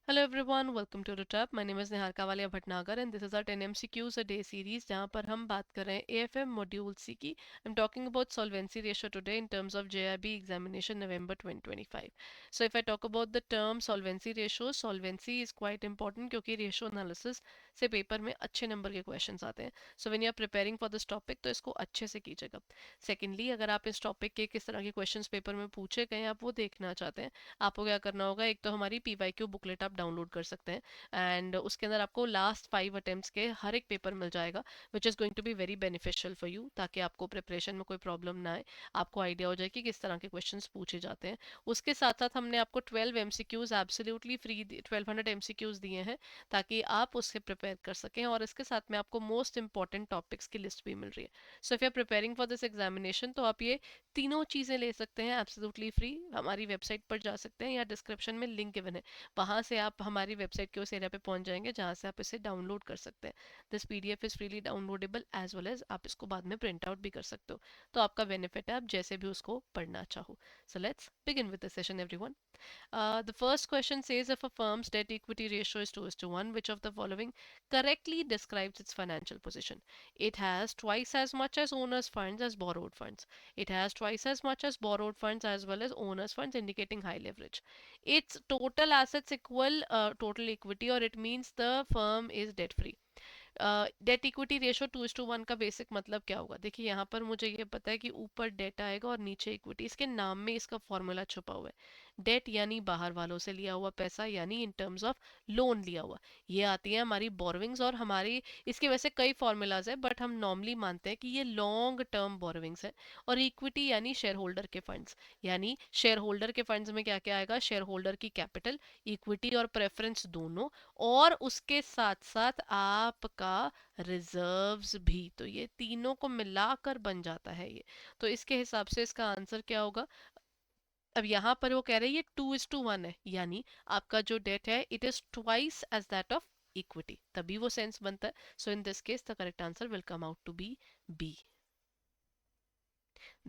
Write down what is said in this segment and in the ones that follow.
Hello everyone, welcome to the Trap. My name is Niharika Walia Bhatnagar and this is our 10 MCQs a day series जहाँ पर हम बात कर रहे हैं AFM Module C की. I'm talking about solvency ratio today in terms of JIB examination November 2025. So if I talk about the term solvency ratio, solvency is quite important क्योंकि ratio analysis से पेपर में अच्छे number के questions आते हैं. So when you are preparing for this topic तो इसको अच्छे से कीजिएगा. Secondly, अगर आप इस टॉपिक के किस तरह के क्वेश्चंस पेपर में पूछे गए आप वो देखना चाहते हैं, आपको क्या करना होगा, एक तो हमारी PYQ बुकलेट आप डाउनलोड कर सकते हैं एंड उसके अंदर आपको लास्ट 5 अटेम्प्ट्स के हर एक पेपर मिल जाएगा which is going to be very beneficial for you, ताकि आपको प्रिपरेशन में कोई प्रॉब्लम ना आए, आपको आइडिया हो जाए कि किस तरह के क्वेश्चन पूछे जाते हैं. उसके साथ साथ हमने आपको 12 MCQs एब्सोल्युटली फ्री 1200 MCQs दिए हैं ताकि आप उससे प्रिपेयर कर सकें, और इसके साथ में आपको मोस्ट इंपॉर्टेंट टॉपिक्स की लिस्ट भी मिल रही है. So if you are preparing for this examination तो आप ये तीनों चीज़ें ले सकते हैं एब्सोल्युटली फ्री. हमारी वेबसाइट पर जा सकते हैं या डिस्क्रिप्शन में लिंक गिवन है, वहाँ से आप हमारी वेबसाइट के उस एरिया पे पहुँच जाएंगे जहाँ से आप इसे डाउनलोड कर सकते हैं. This PDF is freely downloadable as well as आप इसको बाद में प्रिंट आउट भी कर सकते हो. तो आपका बेनिफिट है आप जैसे भी उसको पढ़ना चाहो. So let's begin with the session everyone. The first question says if a firm's debt equity ratio is 2:1, which of the following correctly describes its financial position? It has twice as much as owner's funds as borrowed funds. It has twice as much as borrowed funds as well as owner's funds, indicating high leverage. Its total assets equal total equity, or it means the firm is debt free. Date equity ratio 2:1 का basic मतलब क्या होगा? देखिए यहाँ पर मुझे ये पता है कि ऊपर डेट आएगा और नीचे इक्विटी. इसके नाम में इसका फॉर्मूला छुपा हुआ है. डेट यानी बाहर वालों से लिया हुआ पैसा, यानी इन टर्म्स ऑफ लोन लिया हुआ. ये आती है हमारी बोरोविंग्स, और हमारी इसके वैसे कई फॉर्मूलाज है बट हम नॉर्मली मानते हैं कि ये लॉन्ग टर्म बोरोविंग्स है. और इक्विटी यानी शेयर होल्डर के फंड्स, यानी शेयर होल्डर के फंड्स में क्या क्या आएगा? शेयर होल्डर की कैपिटल, इक्विटी और प्रेफरेंस दोनों, और उसके साथ साथ आपका रिजर्व्स भी. तो ये तीनों को मिलाकर बन जाता है ये. तो इसके हिसाब से इसका आंसर क्या होगा? अब यहाँ पर वो कह रहे हैं ये 2:1 है, यानी आपका जो डेट है it is twice as that of equity, तभी वो सेंस बनता है. So in this case the correct answer will come out to be B.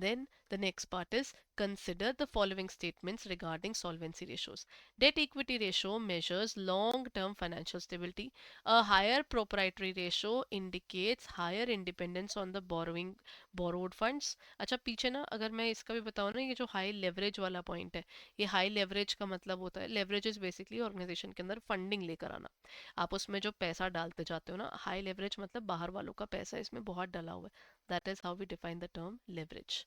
Then the next part is consider the following statements regarding solvency ratios. Debt equity ratio measures long term financial stability. A higher proprietary ratio indicates higher independence on the borrowed funds. अच्छा पीछे ना अगर मैं इसका भी बताऊँ ना, ये जो हाई लेवरेज वाला पॉइंट है, ये हाई लेवरेज का मतलब होता है, लेवरेज इज बेसिकली ऑर्गेनाइजेशन के अंदर फंडिंग लेकर आना. आप उसमें जो पैसा डालते जाते हो ना, हाई लेवरेज मतलब बाहर वालों का पैसा इसमें बहुत डला हुआ है. That is how we define the term leverage.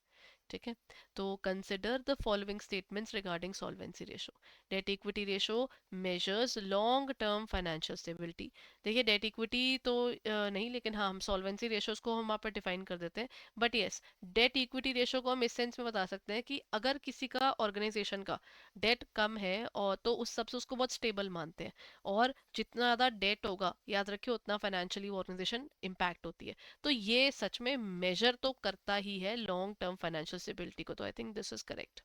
ठीक है. तो consider the following statements regarding solvency ratio. Debt equity ratio measures long term financial stability. देखिए डेट इक्विटी तो नहीं, लेकिन हाँ हम सॉल्वेंसी रेशोज को हम वहाँ पर डिफाइन कर देते हैं. But yes, date equity ratio को हम इस सेंस में बता सकते हैं कि अगर किसी का ऑर्गेनाइजेशन का डेट कम है और तो उस सबसे उसको बहुत स्टेबल मानते हैं, और जितना ज़्यादा डेट होगा याद रखिए उतना फाइनेंशियली ऑर्गेनाइजेशन इम्पैक्ट होती है. तो ये सच में मेजर तो करता ही है लॉन्ग टर्म फाइनेंशियल स्टेबिलिटी को. तो I think this is correct.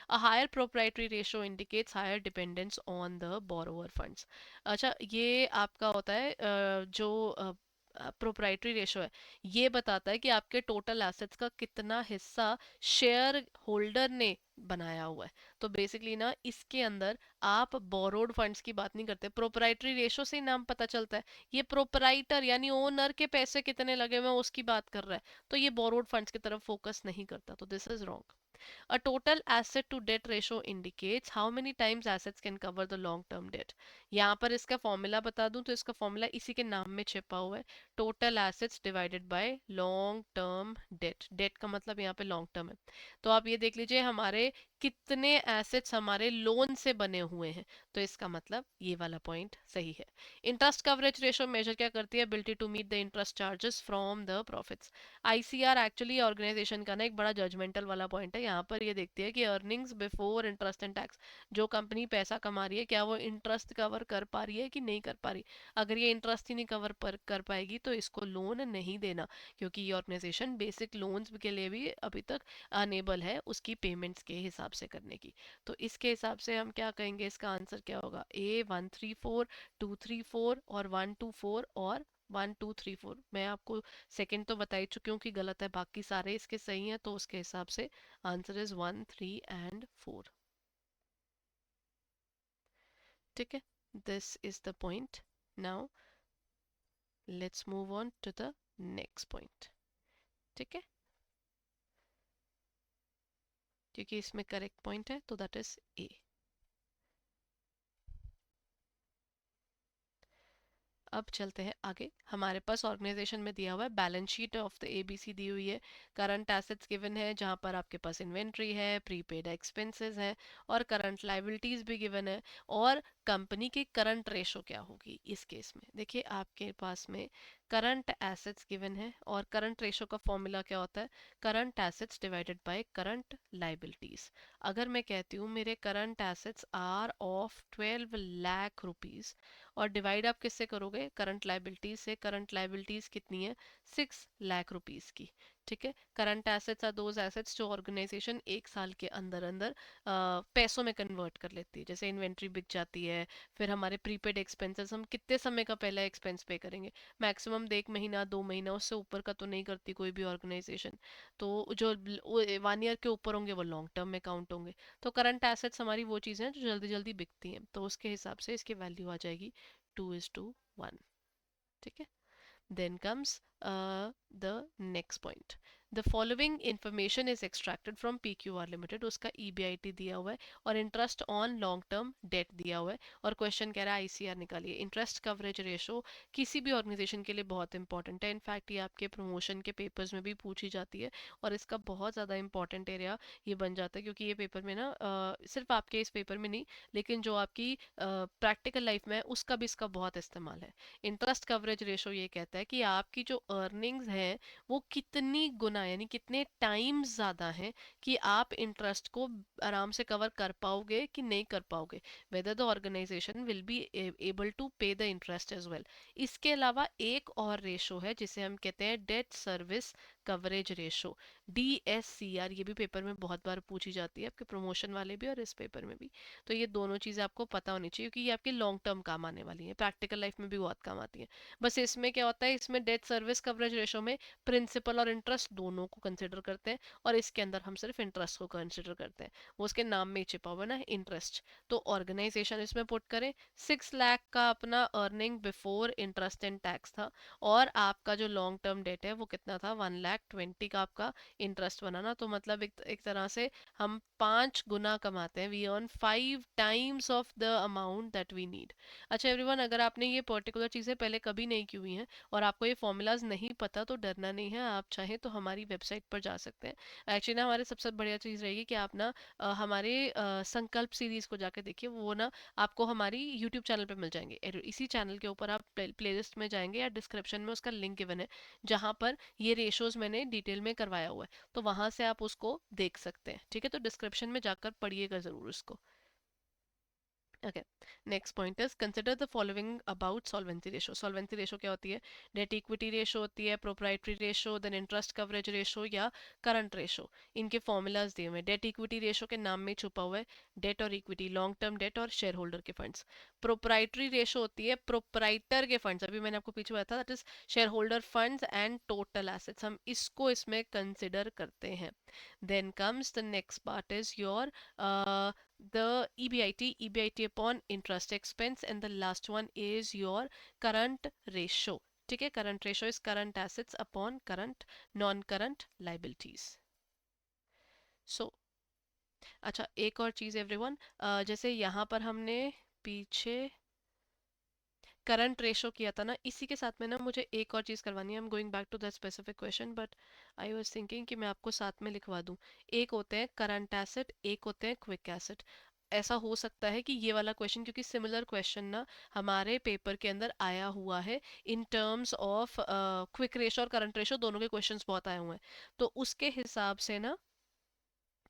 A higher proprietary ratio indicates higher dependence on the borrower funds. अच्छा ये आपका होता है जो प्रोप्राइटरी रेशो है, ये बताता है कि आपके टोटल एसेट्स का कितना हिस्सा शेयर होल्डर ने बनाया हुआ है. तो बेसिकली ना इसके अंदर आप बोरोड फंड्स की बात नहीं करते. प्रोप्राइटरी रेशो से ही नाम पता चलता है, ये प्रोप्राइटर यानी ओनर के पैसे कितने लगे हुए हैं उसकी बात कर रहा है. तो ये बोरोड फंड्स की तरफ फोकस नहीं करता. तो this is wrong. A total asset to debt ratio indicates how many times assets can cover the long term debt. यहाँ पर इसका फॉर्मूला बता दूं तो इसका फॉर्मूला इसी के नाम में छिपा हुआ है, total assets divided by long term debt. Debt का मतलब यहाँ पे लॉन्ग टर्म है. तो आप ये देख लीजिए हमारे कितने एसेट्स हमारे लोन से बने हुए हैं, तो इसका मतलब ये वाला पॉइंट सही है. इंटरेस्ट कवरेज रेशो मेजर क्या करती है? Ability to meet the interest charges from the profits. ICR actually organisation का ना एक बड़ा जजमेंटल वाला पॉइंट है. यहाँ पर ये देखती है कि earnings before interest and tax, जो कंपनी पैसा कमा रही है क्या वो इंटरेस्ट कवर कर पा रही है कि नहीं कर पा रही. अगर ये इंटरेस्ट ही नहीं कवर कर पाएगी तो इसको लोन नहीं देना, क्योंकि ये ऑर्गेनाइजेशन बेसिक लोन्स के लिए भी अभी तक अनेबल है उसकी पेमेंट्स के हिसाब से करने की. तो इसके हिसाब से हम क्या कहेंगे, इसका आंसर क्या होगा? A134, 234 और 124 और 1234. मैं आपको सेकंड तो बता ही चुकी हूँ कि गलत है, बाकी सारे इसके सही हैं, तो उसके हिसाब से आंसर इज 1, 3 एंड 4. ठीक है. This is the point. Now let's move on to the next point. ठीक है, क्योंकि इसमें करेक्ट पॉइंट है तो दैट इज ए. अब चलते हैं आगे. हमारे पास ऑर्गेनाइजेशन में दिया हुआ है balance sheet of the ABC दी हुई है. करंट एसेट्स गिवन है जहां पर आपके पास इन्वेंट्री है, प्रीपेड एक्सपेंसेस है और करंट लाइबिलिटीज भी गिवन है. और कंपनी की करंट रेशो क्या होगी इस केस में. देखिए आपके पास में करंट एसेट्स गिवन है और करंट रेशो का फॉर्मूला क्या होता है. Current assets divided by current liabilities. अगर मैं कहती हूँ मेरे current assets are of 12 lakh rupees और डिवाइड आप किससे करोगे, करंट लाइबिलिटीज से. करंट लाइबिलिटीज कितनी है, 6 लाख रुपीज की. ठीक है, current assets are those assets जो ऑर्गेनाइजेशन एक साल के अंदर अंदर पैसों में कन्वर्ट कर लेती है. जैसे इन्वेंट्री बिक जाती है, फिर हमारे प्रीपेड एक्सपेंसेस हम कितने समय का पहला एक्सपेंस पे करेंगे. मैक्सिमम 1 महीना 2 महीना, उससे ऊपर का तो नहीं करती कोई भी ऑर्गेनाइजेशन. तो जो 1 ईयर के ऊपर होंगे वो लॉन्ग टर्म में काउंट होंगे. तो करंट एसेट्स हमारी वो चीज़ें हैं जो जल्दी जल्दी बिकती हैं, तो उसके हिसाब से इसकी वैल्यू आ जाएगी 2:1. ठीक है. Then comes the next point. The following information is extracted from PQR Limited. उसका EBIT दिया हुआ है और interest on long term date दिया हुआ है. और क्वेश्चन कह रहा है ICR निकालिए. इंटरेस्ट कवरेज रेशो किसी भी ऑर्गेनाइजेशन के लिए बहुत इंपॉर्टेंट है. इनफैक्ट ये आपके प्रमोशन के पेपर्स में भी पूछी जाती है और इसका बहुत ज़्यादा इंपॉर्टेंट एरिया ये बन जाता है, क्योंकि ये पेपर में ना सिर्फ आपके इस पेपर में नहीं लेकिन जो आपकी प्रैक्टिकल लाइफ में है उसका भी इसका बहुत इस्तेमाल है. इंटरेस्ट कवरेज रेशो ये कहता है कि आपकी जो अर्निंग्स हैं वो कितनी गुना यानी कितने टाइम्स ज़्यादा हैं कि आप इंटरेस्ट को आराम से कवर कर पाओगे कि नहीं कर पाओगे. Whether the organisation will be able to pay the interest as well. इसके अलावा एक और रेशो है जिसे हम कहते हैं debt service coverage ratio, DSCR. ये भी पेपर में बहुत बार पूछी जाती है, आपके प्रमोशन वाले भी और इस पेपर में भी. तो ये दोनों चीज़ें आपको पता होनी चाहिए क्योंकि ये आपके लॉन्ग टर्म काम आने वाली हैं, प्रैक्टिकल लाइफ में भी बहुत काम आती है. बस इसमें क्या होता है, इसमें डेट सर्विस कवरेज रेशो में प्रिंसिपल और इंटरेस्ट दोनों को कंसिडर करते हैं और इसके अंदर हम सिर्फ इंटरेस्ट को कंसिडर करते हैं. वो उसके नाम में ही छिपा हुआ ना, इंटरेस्ट. तो ऑर्गेनाइजेशन इसमें पुट करें 6 लाख का अपना earning before interest and tax था और आपका जो लॉन्ग टर्म डेट है वो कितना था, 1,20,000 का आपका इंटरेस्ट बनाना. तो मतलब एक तरह से हम 5 गुना कमाते हैं. We earn 5 times of the amount that we need. अच्छा एवरीवन, अगर आपने ये पर्टिकुलर चीज़ें पहले कभी नहीं की हुई हैं और आपको ये फॉर्मूलाज नहीं पता तो डरना नहीं है. आप चाहें तो हमारी वेबसाइट पर जा सकते हैं. एक्चुअली ना हमारे सबसे बढ़िया चीज़ रहेगी कि आप ना हमारे संकल्प सीरीज़ को जाके देखिए. वो ना आपको हमारी यूट्यूब चैनल पे मिल जाएंगे. इसी चैनल के ऊपर आप प्लेलिस्ट में जाएंगे या डिस्क्रिप्शन में उसका लिंक गिवन है जहाँ पर ये रेशोज मैंने डिटेल में करवाया हुआ है. तो वहां से आप उसको देख सकते हैं. ठीक है, तो डिस्क्रिप्शन में जाकर पढ़िएगा जरूर उसको. Okay. Next point is consider the following about solvency ratio. Solvency ratio क्या होती है, डेट इक्विटी रेशो होती है, proprietary ratio, then interest coverage ratio या करंट रेशो. इनके फॉर्मूलाज दिए हुए हैं. डेट इक्विटी रेशो के नाम में छुपा हुआ है डेट और इक्विटी, लॉन्ग टर्म डेट और शेयर होल्डर के फंड्स. प्रोप्राइटरी रेशो होती है प्रोप्राइटर के फंड्स, अभी मैंने आपको पीछे बताया that is share holder funds and total assets. हम इसको इसमें कंसिडर करते हैं. Then comes the next part is your the EBIT upon interest expense, and the last one is your current ratio. ठीक है, current ratio is current assets upon current non-current liabilities. So अच्छा एक और चीज़ everyone, जैसे यहाँ पर हमने पीछे करंट रेशो किया था ना, इसी के साथ में ना मुझे एक और चीज़ करवानी है. I am going back to that specific question but I was thinking कि मैं आपको साथ में लिखवा दूं. एक होते हैं करंट एसेट, एक होते हैं क्विक एसेट. ऐसा हो सकता है कि ये वाला क्वेश्चन, क्योंकि सिमिलर क्वेश्चन ना हमारे पेपर के अंदर आया हुआ है in terms of quick ratio और करंट रेशो, दोनों के क्वेश्चंस बहुत आए हुए हैं. तो उसके हिसाब से ना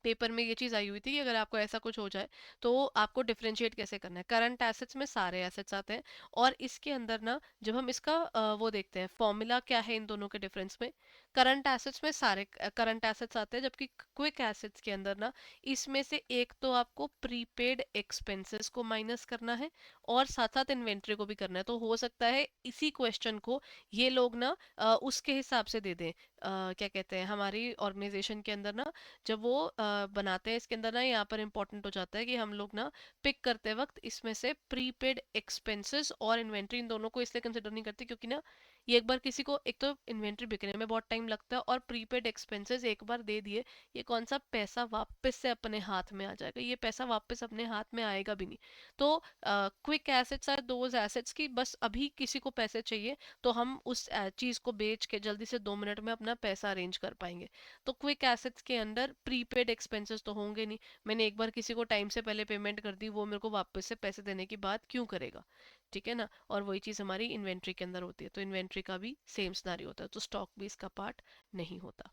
पेपर में ये चीज़ आई हुई थी कि अगर आपको ऐसा कुछ हो जाए तो आपको डिफरेंशिएट कैसे करना है. करंट एसेट्स में सारे एसेट्स आते हैं और इसके अंदर ना जब हम इसका वो देखते हैं फॉर्मूला क्या है इन दोनों के डिफरेंस में, करंट एसेट्स में सारे करंट एसेट्स आते हैं जबकि क्विक एसेट्स के अंदर ना इसमें से एक तो आपको प्रीपेड एक्सपेंसेस को माइनस करना है और साथ साथ इन्वेंट्री को भी करना है. तो हो सकता है इसी क्वेश्चन को ये लोग ना उसके हिसाब से दे दें, क्या कहते हैं, हमारी ऑर्गेनाइजेशन के अंदर ना, जब वो बनाते हैं इसके अंदर ना, यहाँ पर इंपॉर्टेंट हो जाता है कि हम लोग ना पिक करते वक्त इसमें से प्रीपेड एक्सपेंसेस और इन्वेंट्री, इन दोनों को इसलिए कंसिडर नहीं करते क्योंकि ना ये एक बार किसी को, एक तो इन्वेंट्री बिकने में बहुत टाइम लगता है, और प्रीपेड एक्सपेंसेस एक बार दे दिए, ये कौन सा पैसा वापस से अपने हाथ में आ जाएगा, ये पैसा वापस अपने हाथ में आएगा भी नहीं। तो quick assets are those assets की बस अभी किसी को पैसे चाहिए तो हम उस चीज को बेच के जल्दी से 2 मिनट में अपना पैसा अरेंज कर पाएंगे। तो क्विक एसेट्स के अंदर प्रीपेड एक्सपेंसेस तो होंगे नहीं, मैंने एक बार किसी को टाइम से पहले पेमेंट कर दी, वो मेरे को वापस से पैसे देने की बात क्यों करेगा, ठीक है ना। और वही चीज हमारी इन्वेंट्री के अंदर होती है, तो इन्वेंट्री का भी सेम सिनेरियो होता है, तो स्टॉक भी इसका पार्ट नहीं होता,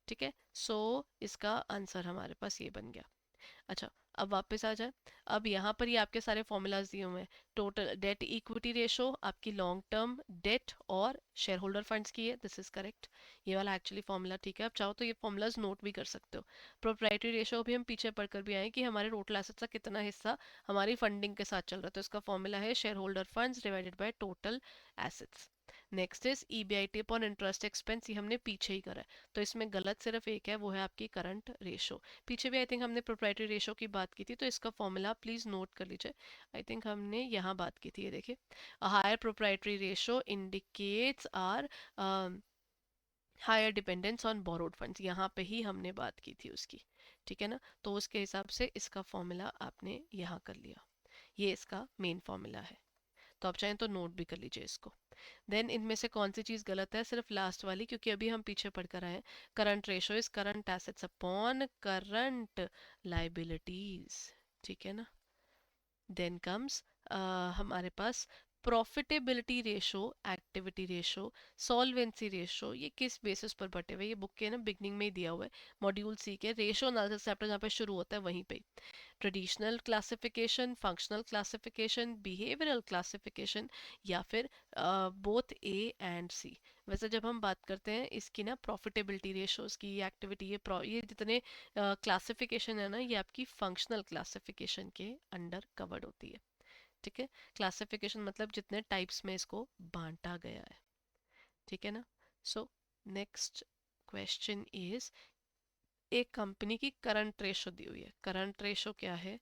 ठीक है। सो इसका आंसर हमारे पास ये बन गया। अच्छा, अब वापस आ जाए। अब यहाँ पर ये आपके सारे फॉर्मूलाज दिए हुए हैं। टोटल डेट इक्विटी रेशो आपकी लॉन्ग टर्म डेट और शेयर होल्डर फंड्स की है, दिस इज करेक्ट। ये वाला एक्चुअली फॉर्मूला ठीक है, आप चाहो तो ये फॉर्मूलाज नोट भी कर सकते हो। प्रोप्राइटरी रेशो भी हम पीछे पढ़कर भी आए कि हमारे टोटल एसेट्स का कितना हिस्सा हमारी फंडिंग के साथ चल रहा है, तो इसका फॉर्मूला है share holder funds divided by total assets. Next is EBIT upon interest expense, ये हमने पीछे ही करा है, तो इसमें गलत सिर्फ एक है, वो है आपकी करंट रेशो। पीछे भी आई थिंक हमने प्रोप्राइटरी रेशो की बात की थी, तो इसका फॉर्मूला प्लीज नोट कर लीजिए। आई थिंक हमने यहाँ बात की थी, ये देखिए, higher proprietary ratio indicates are higher dependence on borrowed funds, यहाँ पे ही हमने बात की थी उसकी, ठीक है ना। तो उसके हिसाब से इसका फॉर्मूला आपने यहाँ कर लिया, ये इसका मेन फॉर्मूला है, तो आप चाहें तो नोट भी कर लीजिए इसको। देन इनमें से कौन सी चीज गलत है, सिर्फ लास्ट वाली, क्योंकि अभी हम पीछे पढ़कर आए हैं। Current ratio is current assets upon current liabilities, ठीक है ना। देन कम्स हमारे पास profitability ratio, activity ratio, solvency ratio, ये किस बेसिस पर बटे हुए, ये बुक के ना बिगनिंग में ही दिया हुआ है, मॉड्यूल सी के रेशो एनालिसिस चैप्टर जहाँ पे शुरू होता है वहीं पे। Traditional classification, functional classification, behavioural classification, या फिर बोथ ए एंड सी। वैसे जब हम बात करते हैं इसकी ना प्रॉफिटेबिलिटी रेशोज की, एक्टिविटी, ये जितने क्लासिफिकेशन है ना, ये आपकी फंक्शनल क्लासिफिकेशन के अंडर कवर्ड होती है, ठीक है। क्लासिफिकेशन मतलब जितने टाइप्स में इसको बांटा गया है, ठीक है ना। सो नेक्स्ट क्वेश्चन इज, एक कंपनी की करंट रेशो दी हुई है, करंट रेशो क्या है,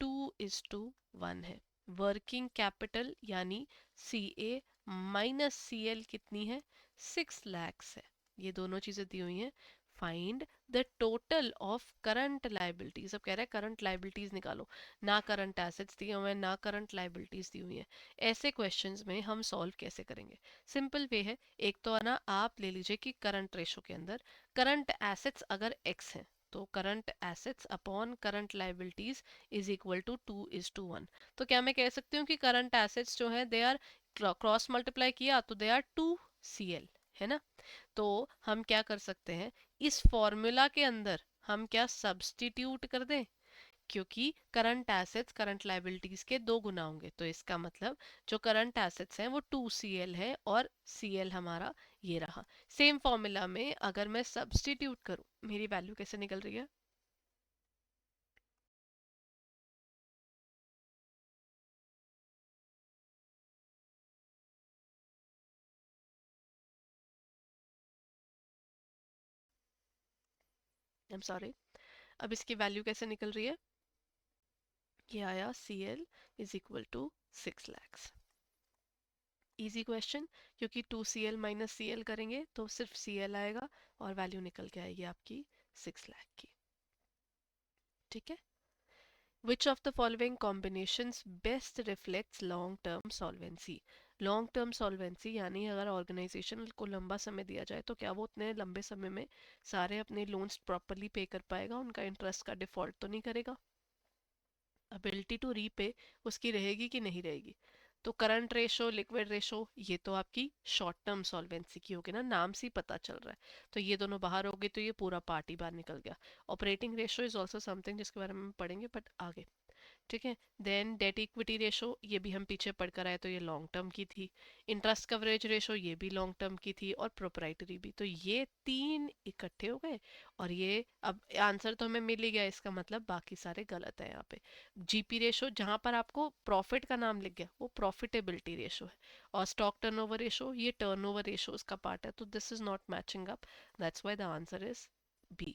2:1 है। वर्किंग कैपिटल यानी सी ए माइनस सी एल कितनी है, 6 lakhs है। ये दोनों चीजें दी हुई हैं। Find the total of current liabilities, अब कह रहा है करंट लाइबिलिटीज निकालो, ना करंट एसेट्स दिए हुए हैं ना करंट लाइबिलिटीज दी हुई हैं। ऐसे क्वेश्चंस में हम सॉल्व कैसे करेंगे, सिंपल वे है। एक तो है ना, आप ले लीजिए कि करंट रेशो के अंदर करंट एसेट्स अगर एक्स है, तो current assets upon current liabilities is equal to 2:1। तो क्या मैं कह सकती हूँ कि करंट एसेट्स जो है दे आर, क्रॉस मल्टीप्लाई किया तो दे आर 2CL, है ना। तो हम क्या कर सकते हैं, इस फॉर्मूला के अंदर हम क्या सब्स्टिट्यूट कर दें, क्योंकि करंट एसेट्स करंट लाइबिलिटीज के 2 गुना होंगे, तो इसका मतलब जो करंट एसेट्स हैं वो 2CL है, और CL हमारा ये रहा। सेम फॉर्मूला में अगर मैं सब्स्टिट्यूट करूं, मेरी वैल्यू कैसे निकल रही है, आई एम सॉरी, अब इसकी वैल्यू कैसे निकल रही है, ये आया CL is equal to 6 lakhs। Easy question, क्योंकि 2CL माइनस CL करेंगे तो सिर्फ CL आएगा, और वैल्यू निकल के आएगी आपकी 6 लाख की, ठीक है। Which of the following combinations best reflects long term solvency? Long term solvency यानी अगर ऑर्गेनाइजेशन को लंबा समय दिया जाए तो क्या वो उतने लंबे समय में सारे अपने लोन्स प्रॉपरली पे कर पाएगा, उनका इंटरेस्ट का डिफॉल्ट तो नहीं करेगा, एबिलिटी टू रीपे उसकी रहेगी कि नहीं रहेगी। तो करंट रेशो, लिक्विड रेशो, ये तो आपकी शॉर्ट टर्म सॉल्वेंसी की होगी ना, नाम से ही पता चल रहा है, तो ये दोनों बाहर हो गए, तो ये पूरा पार्ट ही बाहर निकल गया। Operating ratio is also something जिसके बारे में हम पढ़ेंगे बट आगे। ठीक है। देन डेट इक्विटी रेशो, ये भी हम पीछे पढ़कर आए तो ये लॉन्ग टर्म की थी। इंटरेस्ट कवरेज रेशो, ये भी लॉन्ग टर्म की थी। और प्रोपराइटरी भी, तो ये तीन इकट्ठे हो गए। और ये अब आंसर तो हमें मिल ही गया, इसका मतलब बाकी सारे गलत है यहाँ पे। जीपी रेशो, जहाँ पर आपको प्रॉफिट का नाम लिख गया, वो प्रॉफिटेबिलिटी रेशो है। और स्टॉक टर्नओवर रेशो, ये टर्नओवर रेशो का पार्ट है, तो this is not matching up. That's why the answer is B.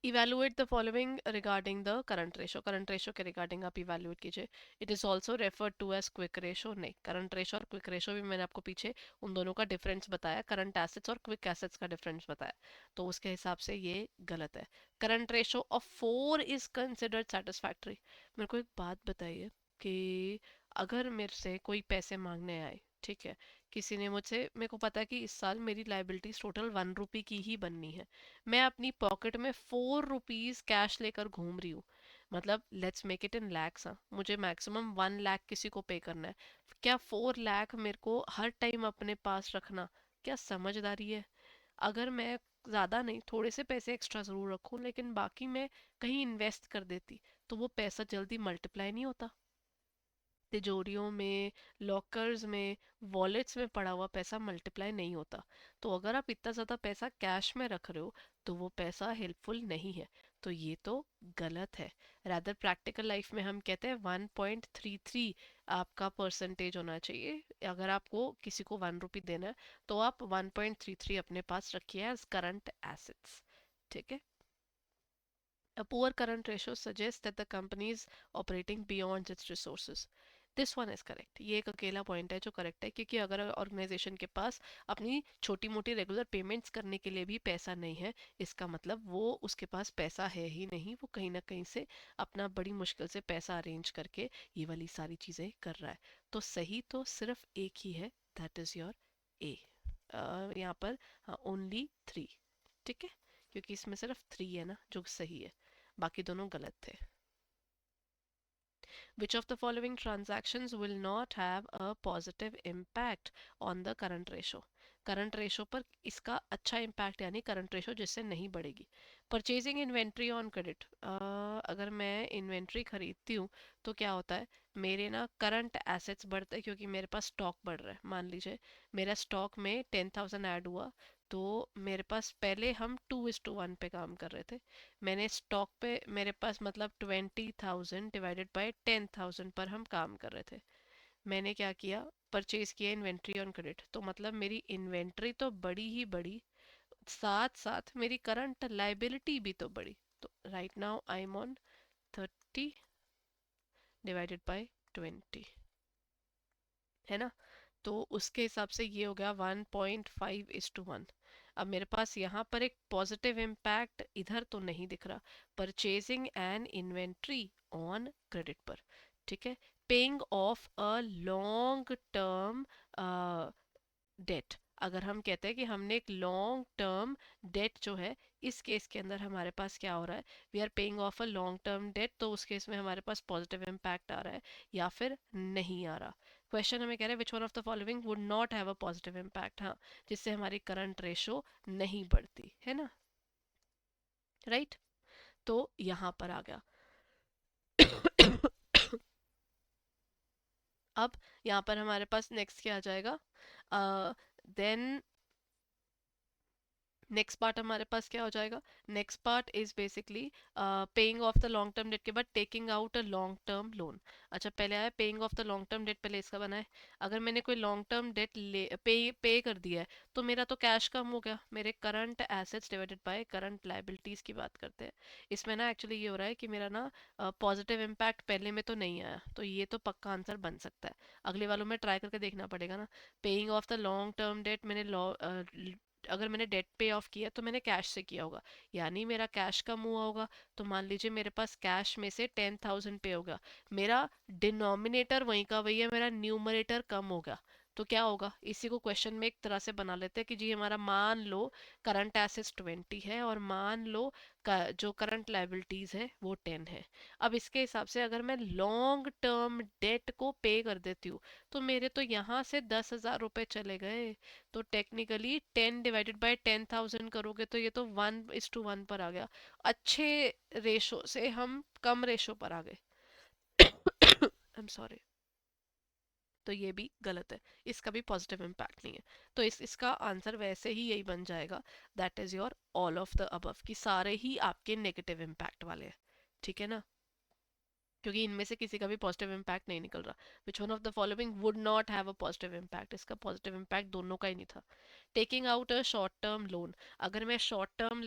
Evaluate the following regarding the current ratio. Current ratio के regarding आप evaluate कीजिए. It is also referred to as quick ratio. नहीं, current ratio और quick ratio भी मैंने आपको पीछे उन दोनों का difference बताया, current assets और quick assets का difference बताया, तो उसके हिसाब से ये गलत है. Current ratio of 4 is considered satisfactory. मेरे को एक बात बताइए कि अगर मेरे से कोई पैसे मांगने आए, ठीक है, किसी ने मुझसे, मेरे को पता है कि इस साल मेरी लाइबिलिटीज टोटल 1 रुपी की ही बननी है, मैं अपनी पॉकेट में 4 रुपीज कैश लेकर घूम रही हूँ, मतलब let's make it in lakhs, हाँ, मुझे मैक्सिमम 1 लाख किसी को पे करना है, क्या 4 लाख मेरे को हर टाइम अपने पास रखना क्या समझदारी है? अगर मैं ज़्यादा नहीं, थोड़े से पैसे एक्स्ट्रा ज़रूर रखूं, लेकिन बाकी मैं कहीं इन्वेस्ट कर देती, तो वो पैसा जल्दी मल्टीप्लाई नहीं होता? तिजोरियों में, लॉकर्स में, वॉलेट्स में पड़ा हुआ पैसा मल्टीप्लाई नहीं होता। तो अगर आप इतना ज़्यादा पैसा कैश में रख रहे हो, तो वो पैसा हेल्पफुल नहीं है, तो ये तो गलत है। रादर प्रैक्टिकल लाइफ में हम कहते हैं 1.33 आपका परसेंटेज होना चाहिए। अगर आपको किसी को 1 रुपी देना है, तो आप 1.33 अपने पास रखिए एज करंट एसेट्स, ठीक है। A poor current ratio suggests that the company is operating beyond its resources. This one is correct, ये एक अकेला पॉइंट है जो करेक्ट है, क्योंकि अगर ऑर्गेनाइजेशन के पास अपनी छोटी मोटी रेगुलर पेमेंट्स करने के लिए भी पैसा नहीं है, इसका मतलब वो उसके पास पैसा है ही नहीं, वो कहीं ना कहीं से अपना बड़ी मुश्किल से पैसा अरेंज करके ये वाली सारी चीज़ें कर रहा है। तो सही तो सिर्फ एक ही है, दैट इज़ योर ए। यहाँ पर हाँ, ओनली 3, ठीक है, क्योंकि इसमें सिर्फ 3 है ना जो सही है, बाकी दोनों गलत थे। Which of the following transactions will not have a positive impact on the current ratio? Current ratio पर इसका अच्छा इम्पैक्ट, यानी करंट रेशो जिससे नहीं बढ़ेगी। परचेजिंग इन्वेंट्री ऑन क्रेडिट, अगर मैं इन्वेंट्री खरीदती हूँ तो क्या होता है, मेरे ना करंट एसेट्स बढ़ते हैं, क्योंकि मेरे पास स्टॉक बढ़ रहा है। मान लीजिए मेरा स्टॉक में 10,000 ऐड हुआ, तो मेरे पास पहले हम 2:1 पे काम कर रहे थे, मैंने स्टॉक पे मेरे पास मतलब 20,000 डिवाइडेड बाय 10,000 पर हम काम कर रहे थे। मैंने क्या किया, परचेज किया इन्वेंट्री ऑन क्रेडिट, तो मतलब मेरी इन्वेंट्री तो बड़ी ही बड़ी, साथ साथ मेरी करंट लाइबिलिटी भी तो बड़ी। तो right now I am on 30 divided by 20, है ना? तो उसके हिसाब से ये हो गया 1.5:1। अब मेरे पास यहाँ पर एक पॉजिटिव इम्पैक्ट इधर तो नहीं दिख रहा, purchasing N inventory on credit पर, ठीक है। Paying off a long term date, अगर हम कहते हैं कि हमने एक लॉन्ग टर्म डेट जो है, इस केस के अंदर हमारे पास क्या हो रहा है, we are paying off a long term debt, तो उस केस में हमारे पास पॉजिटिव इम्पैक्ट आ रहा है या फिर नहीं आ रहा। क्वेश्चन हमें कह रहा है which one of the following would not have a positive impact, हाँ, जिससे हमारी करंट रेशो नहीं बढ़ती है ना, राइट। तो यहाँ पर आ गया। अब यहाँ पर हमारे पास नेक्स्ट क्या आ जाएगा, देन नेक्स्ट पार्ट हमारे पास क्या हो जाएगा, next part is basically paying off the long term date के बाद taking out a long term loan. अच्छा, पहले आया paying off the long term date, पहले इसका बना है। अगर मैंने कोई लॉन्ग टर्म डेट ले पे कर दिया है, तो मेरा तो कैश कम हो गया, मेरे current assets divided by current liabilities की बात करते हैं। इसमें ना एक्चुअली ये हो रहा है कि मेरा ना पॉजिटिव इम्पैक्ट पहले में तो नहीं आया, तो ये तो पक्का आंसर बन सकता है। अगले वालों में ट्राई करके देखना पड़ेगा ना। Paying off the long term date, मैंने अगर मैंने डेट पे ऑफ किया तो मैंने कैश से किया होगा, यानी मेरा कैश कम हुआ होगा। तो मान लीजिए मेरे पास कैश में से 10,000 पे होगा, मेरा डिनोमिनेटर वहीं का वही है, मेरा न्यूमरेटर कम होगा, तो क्या होगा, इसी को क्वेश्चन में एक तरह से बना लेते हैं कि जी हमारा मान लो करंट एसेट्स 20 है और मान लो जो करंट लाइबिलिटीज है वो 10 है। अब इसके हिसाब से अगर मैं लॉन्ग टर्म डेट को पे कर देती हूँ तो मेरे तो यहाँ से 10,000 रुपये चले गए। तो टेक्निकली 10 डिवाइडेड बाय 10,000 करोगे तो ये तो 1:1 पर आ गया। अच्छे रेशो से हम कम रेशो पर आ गए। I am sorry. तो ये भी गलत है, इसका भी पॉजिटिव इम्पैक्ट नहीं है। तो इसका आंसर वैसे ही यही बन जाएगा, that is your all of the above, कि सारे ही आपके नेगेटिव इम्पैक्ट वाले हैं। ठीक है ना, क्योंकि इनमें से किसी का भी पॉजिटिव इम्पैक्ट नहीं निकल रहा। Which one of the following would not have a positive impact, इसका पॉजिटिव इम्पैक्ट दोनों का ही नहीं था। Taking out a short term loan, अगर मैं शॉर्ट टर्म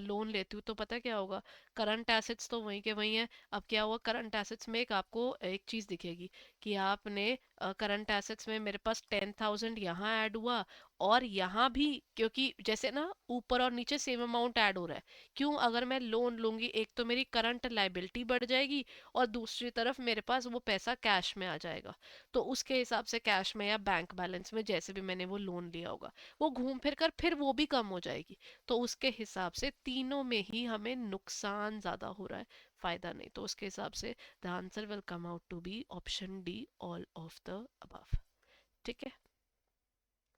लोन लेती हूँ तो पता क्या होगा, करंट एसेट्स तो वहीं के वहीं है। अब क्या हुआ, करंट एसेट्स में एक आपको एक चीज दिखेगी कि आपने करंट एसेट्स में मेरे पास 10,000 यहाँ ऐड हुआ और यहाँ भी, क्योंकि जैसे ना ऊपर और नीचे सेम अमाउंट ऐड हो रहा है। क्यों, अगर मैं लोन लूंगी एक तो मेरी करंट लाइबिलिटी बढ़ जाएगी और दूसरी तरफ मेरे पास वो पैसा कैश में आ जाएगा। तो उसके हिसाब से कैश में या बैंक बैलेंस में जैसे भी मैंने वो लोन लिया होगा वो घूम फिर कर फिर वो भी कम हो जाएगी। तो उसके हिसाब से तीनों में ही हमें नुकसान ज्यादा हो रहा है, फायदा नहीं। तो उसके हिसाब से the answer will come out to be option D, all of the above. ठीक है।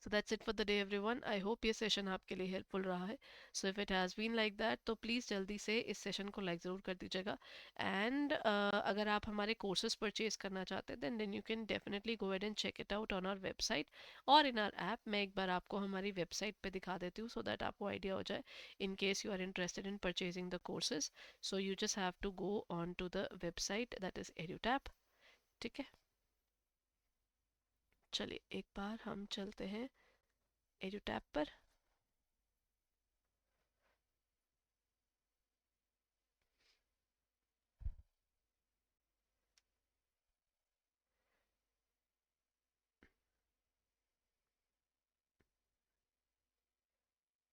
So that's it for the day everyone. I hope ये सेशन आपके लिए हेल्पफुल रहा है. So if it has been like that तो please जल्दी से इस सेशन को लाइक ज़रूर कर दीजिएगा. एंड अगर आप हमारे कोर्सेज परचेज करना चाहते हैं then you can definitely go ahead and check it out on our website और इन आवर ऐप. मैं एक बार आपको हमारी वेबसाइट पे दिखा देती हूँ सो दैट आपको आइडिया हो जाए in case you are interested in purchasing the courses. So you just have to go on to the website that is EduTap. ठीक है, चलिए एक बार हम चलते हैं EduTap पर.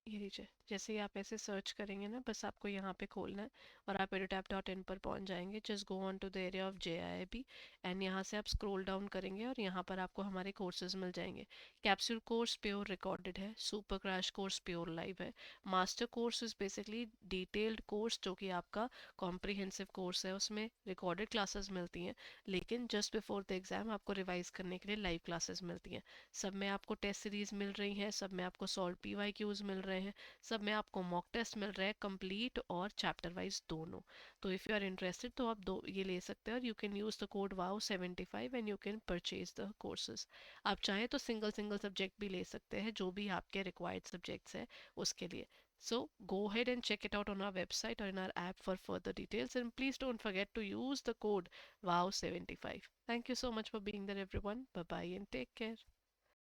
ये लीजिए, जैसे ही आप ऐसे सर्च करेंगे ना बस आपको यहाँ पे खोलना है और आप edutap.in पर पहुँच जाएंगे. Just go on to the area of JIIB and यहाँ से आप स्क्रॉल डाउन करेंगे और यहाँ पर आपको हमारे कोर्सेज मिल जाएंगे. कैप्सूल कोर्स प्योर रिकॉर्डेड है, super crash course pure live है, master course is basically detailed course जो कि आपका कॉम्प्रिहेंसिव कोर्स है. उसमें रिकॉर्डेड क्लासेस मिलती हैं लेकिन जस्ट बिफोर द एग्जाम आपको रिवाइज करने के लिए लाइव क्लासेस मिलती हैं. सब में आपको टेस्ट सीरीज मिल रही हैं, सब में आपको सॉल्व PYQs मिल रहे हैं, सब में आपको मॉक टेस्ट मिल रहे हैं कंप्लीट और चैप्टर वाइज दोनों. तो इफ़ यू आर इंटरेस्टेड तो आप दो ये ले सकते हैं और you can use the code WOW75 and you can purchase the courses. आप चाहें तो सिंगल सिंगल सब्जेक्ट भी ले सकते हैं जो भी आपके रिक्वायर्ड सब्जेक्ट्स हैं उसके लिए. So go ahead and check it out on our website or in our app for further details and please don't forget to use the code WOW75. Thank you so much for being there everyone. Bye bye and take care.